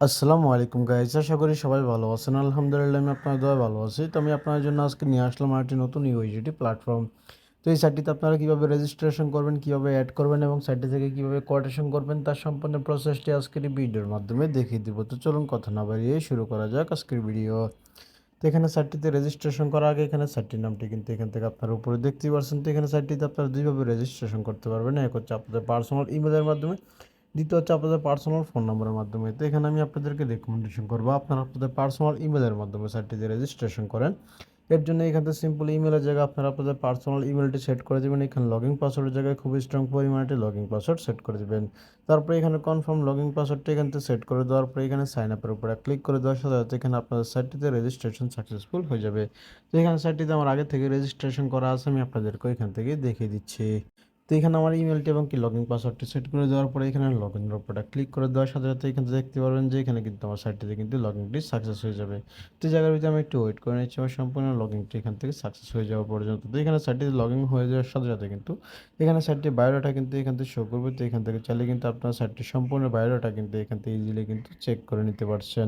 আসসালামু আলাইকুম গাইস, আশা করি সবাই ভালো আছেন। আলহামদুলিল্লাহ আমি আপনার দোয়ায় ভালো আছি। তো আমি আপনার জন্য আজকে নিয়ে আসলাম আরেকটি নতুন ইউআইডিটি প্ল্যাটফর্ম। তো এই সাইটটিতে আপনারা কীভাবে রেজিস্ট্রেশন করবেন, কীভাবে অ্যাড করবেন এবং সাইটটি থেকে কীভাবে কোটেশন করবেন তার সম্পূর্ণ প্রসেসটি আজকের এই ভিডিওর মাধ্যমে দেখিয়ে দিব। তো চলুন কথা না বাড়িয়ে শুরু করা যাক আজকের ভিডিও। তো এখানে সাইটটিতে রেজিস্ট্রেশন করার আগে এখানে সাইটটির নামটি কিন্তু এখান থেকে আপনারা উপরে দেখতেই পাচ্ছেন। তো এখানে সাইটটিতে আপনারা দুইভাবে রেজিস্ট্রেশন করতে পারবেন। এক হচ্ছে আপনাদের পার্সোনাল ইমেলের মাধ্যমে, দ্বিতীয় হচ্ছে আপনাদের পার্সোনাল ফোন নম্বরের মাধ্যমে। তো এখানে আমি আপনাদেরকে রেকমেন্ডেশন করবো আপনারা আপনাদের পার্সোনাল ইমেলের মাধ্যমে সাইটটিতে রেজিস্ট্রেশন করেন। এর জন্য এখান থেকে সিম্পল ইমেলের জায়গায় আপনারা আপনাদের পার্সোনাল ইমেলটি সেট করে দেবেন। এখানে লগইন পাসওয়ার্ডের জায়গায় খুব স্ট্রং পরিমাণে একটি লগইন পাসওয়ার্ড সেট করে দেবেন। তারপরে এখানে কনফার্ম লগইন পাসওয়ার্ডটি এখান থেকে সেট করে দেওয়ার পরে এখানে সাইন আপের উপরে ক্লিক করে দেওয়ার সাথে সাথে এখানে আপনাদের সাইটটিতে রেজিস্ট্রেশন সাকসেসফুল হয়ে যাবে। তো এখানে সাইটটিতে আমার আগে থেকে রেজিস্ট্রেশন করা আছে, আমি আপনাদেরকে এখান থেকে দেখিয়ে দিচ্ছি। তো এখানে আমার ইমেলটি এবং কি লগইন পাসওয়ার্ডটি সেট করে দেওয়ার পরে এখানে লগইনের উপরে ক্লিক করে দেওয়ার সাথে সাথে এখানে দেখতে পারবেন যে এখানে কিন্তু আমার সাইটটিতে কিন্তু লগইনটি সাকসেস হয়ে যাবে। তো এই জায়গার ভিতরে আমি একটু ওয়েট করে নিচ্ছি আমার সম্পূর্ণ লগইনটি এখান থেকে সাকসেস হয়ে যাওয়া পর্যন্ত। তো এখানে সাইটটিতে লগইন হয়ে যাওয়ার সাথে সাথে কিন্তু এখানে সাইটটির বায়োডাটা কিন্তু এখান থেকে শো করবে। তো এখান থেকে চাইলে কিন্তু আপনার সাইটটির সম্পূর্ণ বায়োডাটা কিন্তু এখান থেকে ইজিলি কিন্তু চেক করে নিতে পারছেন।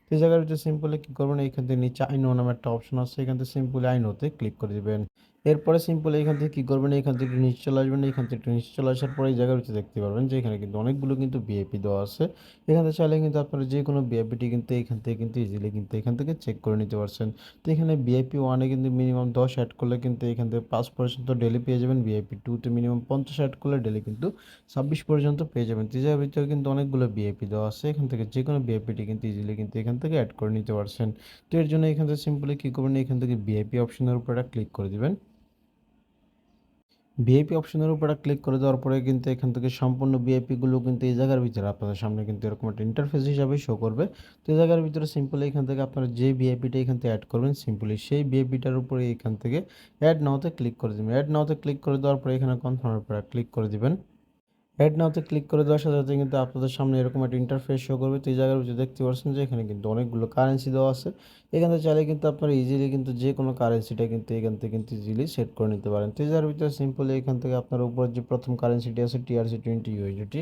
তো এই জায়গার ভিতরে সিম্পলি কী করবেন, এখান থেকে নিচে আই নো নামে একটা অপশন আছে, এখান থেকে সিম্পলি আই নোতে ক্লিক করে দিবেন। এরপরে সিম্পল এখান থেকে কী করবেন, এখান থেকে একটু নিচে চলে আসবেন। এখান থেকে একটু নিচে চলে আসার পরে এই জায়গার ভিতরে দেখতে পারবেন যে এখানে কিন্তু অনেকগুলো কিন্তু ভিআইপি দেওয়া আছে। এখান থেকে চাইলে কিন্তু আপনারা যে কোনো ভিআইপিটি কিন্তু এখান থেকে কিন্তু ইজিলি কিন্তু এখান থেকে চেক করে নিতে পারছেন। তো এখানে ভিআইপি 1 এ কিন্তু মিনিমাম 10 অ্যাড করলে কিন্তু এখান থেকে 5 পর্যন্ত ডেলি পেয়ে যাবেন। ভিআইপি 2 তে মিনিমাম 50 অ্যাড করলে ডেলি কিন্তু 26 পর্যন্ত পেয়ে যাবেন। তো এই জায়গার ভিতরে কিন্তু অনেকগুলো ভিআইপি দেওয়া আছে। এখান থেকে যে কোনো ভিআইপিটি কিন্তু ইজিলি কিন্তু এখান থেকে অ্যাড করে নিতে পারছেন। তো এর জন্য এখান থেকে সিম্পলি কী করবেন, এখান থেকে ভিআইপি অপশনের উপর একটা ক্লিক করে দিবেন। ভিআইপি অপশনের উপর ক্লিক করে দেওয়ার পরে কিন্তু এখান থেকে সম্পূর্ণ ভিআইপিগুলো কিন্তু এই জায়গার ভিতরে আপনাদের সামনে কিন্তু এরকম একটা ইন্টারফেস হিসাবে শো করবে। তো এই জায়গার ভিতরে সিম্পলি এখান থেকে আপনারা যে ভিআইপিটা এখান থেকে অ্যাড করবেন সিম্পলি সেই ভিআইপিটার উপরে এখান থেকে অ্যাড নাওতে ক্লিক করে দেবেন। অ্যাড নাওতে ক্লিক করে দেওয়ার পরে এখানে কনফার্মের উপর ক্লিক করে দিবেন। অ্যাড নাওতে ক্লিক করে দেওয়ার সাথে সাথে কিন্তু আপনাদের সামনে এরকম একটা ইন্টারফেস শো করবে। তো এই জায়গার ভিতরে দেখতে পাচ্ছেন যে এখানে কিন্তু অনেকগুলো কারেন্সি দেওয়া আছে। এখান থেকে চাইলে কিন্তু আপনারা ইজিলি কিন্তু যে কোনো কারেন্সিটা কিন্তু এখান থেকে কিন্তু ইজিলি সেট করে নিতে পারেন। তো এই জায়গার ভিতরে সিম্পলি এখান থেকে আপনার উপরে যে প্রথম কারেন্সিটি আছে TRC20 USDT,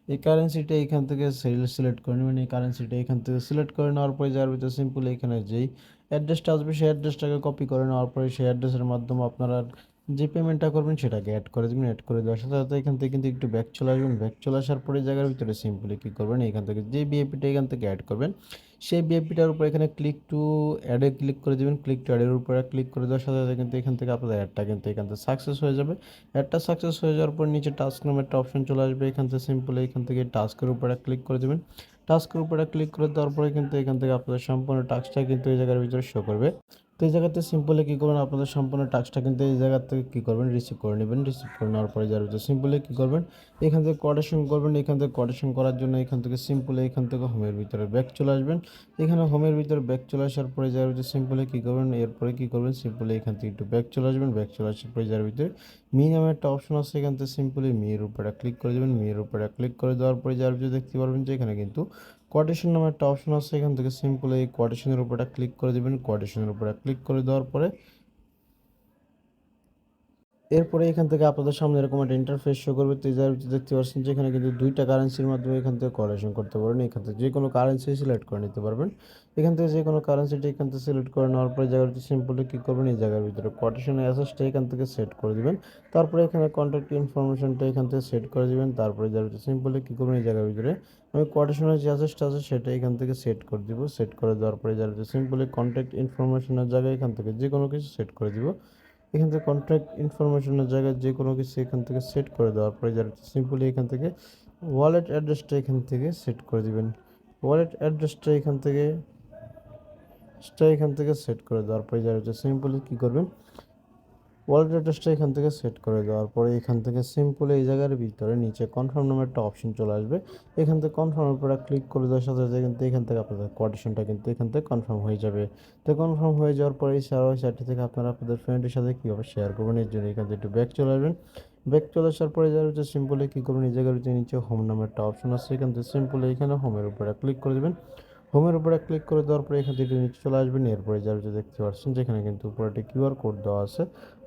এই কারেন্সিটা এখান থেকে সিলেক্ট করে নেবেন। এই কারেন্সিটা এখান থেকে সিলেক্ট করে নেওয়ার পরে যার ভিতরে সিম্পলি এখানে যেই অ্যাড্রেসটা আসবে সেই অ্যাড্রেসটাকে কপি করে নেওয়ার পরে সেই অ্যাড্রেসের মাধ্যমে আপনারা যে পেমেন্টটা করবেন সেটাকে অ্যাড করে দেবেন। অ্যাড করে দেওয়ার সাথে সাথে এখান থেকে কিন্তু একটু ব্যাক চলে আসবেন। ব্যাক চলে আসার পরে জায়গার ভিতরে সিম্পলি কী করবেন, এখান থেকে যে ভিআইপিটা এখান থেকে অ্যাড করবেন সেই ভিআইপিটার উপর এখানে ক্লিক টু অ্যাডে ক্লিক করে দেবেন। ক্লিক টু অ্যাডের উপরে ক্লিক করে দেওয়ার সাথে সাথে কিন্তু এখান থেকে আপনাদের অ্যাডটা কিন্তু এখান থেকে সাকসেস হয়ে যাবে। অ্যাডটা সাকসেস হয়ে যাওয়ার পর নিচে টাস্ক নামে একটা অপশন চলে আসবে। এখান থেকে সিম্পলি এখান থেকে টাস্কের উপরে ক্লিক করে দেবেন। টাস্কের উপরে ক্লিক করে দেওয়ার পরে কিন্তু এখান থেকে আপনাদের সম্পূর্ণ টাস্কটা কিন্তু এই জায়গার ভিতরে শো করবে। তো এই জায়গাতে সিম্পলি কী করবেন, আপনাদের সম্পূর্ণ টাস্কটা কিন্তু এই জায়গা থেকে কী করবেন, রিসিভ করে নেবেন। রিসিভ করে নেওয়ার পরে যার ভিতরে সিম্পলি কী করবেন, এখান থেকে কোটেশন করবেন। এখান থেকে কোটেশন করার জন্য এখান থেকে সিম্পলি এখান থেকে হোমের ভিতরে ব্যাক চলে আসবেন। এখানে হোমের ভিতরে ব্যাক চলে আসার পরে যার ভিতরে সিম্পলি কী করবেন, এরপরে কী করবেন, সিম্পলি এখান থেকে একটু ব্যাক চলে আসবেন। ব্যাক চলে আসার পরে যার ভিতরে মি নামে একটা অপশন আছে, এখান থেকে সিম্পলি মির উপরে ক্লিক করে দেবেন। মির উপরে ক্লিক করে দেওয়ার পরে যার ভিতরে দেখতে পারবেন যে এখানে কিন্তু কোটেশন নামে একটা অপশন আছে, এখান থেকে সিম্পলি এই কোটেশনের উপরে ক্লিক করে দেবেন। কোটেশনের উপরে ক্লিক করে দেওয়ার পরে এরপরে এখান থেকে আপনাদের সামনে এরকম একটা ইন্টারফেস শো করবে। তো যার ভিতরে দেখতে পাচ্ছেন যে এখানে কিন্তু 2টা কারেন্সির মাধ্যমে এখান থেকে কোলেশন করতে পারবেন। এখান থেকে যে কোনো কারেন্সি সিলেক্ট করে নিতে পারবেন। এখান থেকে যে কোনো কারেন্সিটা এখান থেকে সিলেক্ট করে নেওয়ার পরে জায়গার ভিতরে সিম্পলি কী করবেন, এই জায়গার ভিতরে কোটেশনের অ্যাসেসটা এখান থেকে সেট করে দিবেন। তারপরে এখানে কন্ট্যাক্ট ইনফরমেশনটা এখান থেকে সেট করে দিবেন। তারপরে যার ভিতরে সিম্পলি কী করবেন, এই জায়গার ভিতরে আমি কোটেশনের যে অ্যাসেসটা আছে সেটা এখান থেকে সেট করে দিব। সেট করে দেওয়ার পরে যার ভিতরে সিম্পলি কন্ট্যাক্ট ইনফরমেশনের জায়গায় এখান থেকে যে কোনো কিছু সেট করে দিব। এখান থেকে কন্ট্যাক্ট ইনফরমেশনের জায়গায় যে কোনো কিছু এখান থেকে সেট করে দেওয়ার পরে যার সিম্পলি এখান থেকে ওয়ালেট অ্যাড্রেসটা এখান থেকে সেট করে দিবেন। ওয়ালেট অ্যাড্রেসটা এখান থেকে সেট করে দেওয়ার পরে যার সিম্পলি কী করবেন, ওয়ালেট অ্যাড্রেসটা এখান থেকে সেট করে দেওয়ার পরে এখান থেকে সিম্পলি এই জায়গার ভিতরে নিচে কনফার্ম নামের একটা অপশন চলে আসবে। এখান থেকে কনফার্মের উপরে ক্লিক করে দেওয়ার সাথে সাথে কিন্তু এখান থেকে আপনাদের কোটেশনটা কিন্তু এখান থেকে কনফার্ম হয়ে যাবে। তো কনফার্ম হয়ে যাওয়ার পরে এই সাইটটি থেকে আপনারা আপনাদের ফ্রেন্ডের সাথে কীভাবে শেয়ার করবেন এর জন্য এখান থেকে একটু ব্যাক চলে আসবেন। ব্যাক চলে আসার পরে যার হচ্ছে সিম্পলি কী করবেন, এই জায়গার ভিতরে নিচে হোম নামের একটা অপশন আছে, এখান থেকে সিম্পলি এখানে হোমের উপরে ক্লিক করে দেবেন। হোমের উপরে ক্লিক করে দেওয়ার পরে এখান থেকে নিচে চলে আসবেন। এরপরে যার যে দেখতে পাচ্ছেন যেখানে কিন্তু উপরে একটি কিউআর কোড দেওয়া আছে।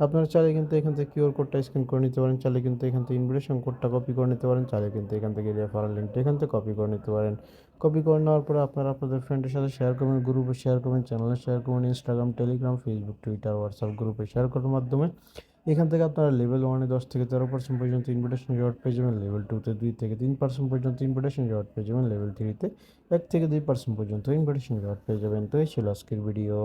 আপনারা চাইলে কিন্তু এখান থেকে কিউআর কোডটা স্ক্যান করে নিতে পারেন, চাইলে কিন্তু এখান থেকে ইনভিটেশন কোডটা কপি করে নিতে পারেন, চাইলে কিন্তু এখান থেকে রেফারেল লিঙ্কটা এখান থেকে কপি করে নিতে পারেন। কপি করে নেওয়ার পরে আপনারা আপনাদের ফ্রেন্ডের সাথে শেয়ার করবেন, গ্রুপে শেয়ার করবেন, চ্যানেলে শেয়ার করবেন, Instagram, Telegram, Facebook, Twitter, WhatsApp গ্রুপে শেয়ার করার মাধ্যমে এখান থেকে আপনারা লেভেল 1 এ 10 থেকে 13% পর্যন্ত ইনভিটেশন রিওয়ার্ড পেয়ে যাবেন, লেভেল 2 তে 2 থেকে 3% পর্যন্ত ইনভিটেশন রিওয়ার্ড পেয়ে যাবেন, লেভেল 3 তে 1 থেকে 2% পর্যন্ত ইনভিটেশন রিওয়ার্ড পেয়ে যাবেন। তো এই ছিল আজকের ভিডিও।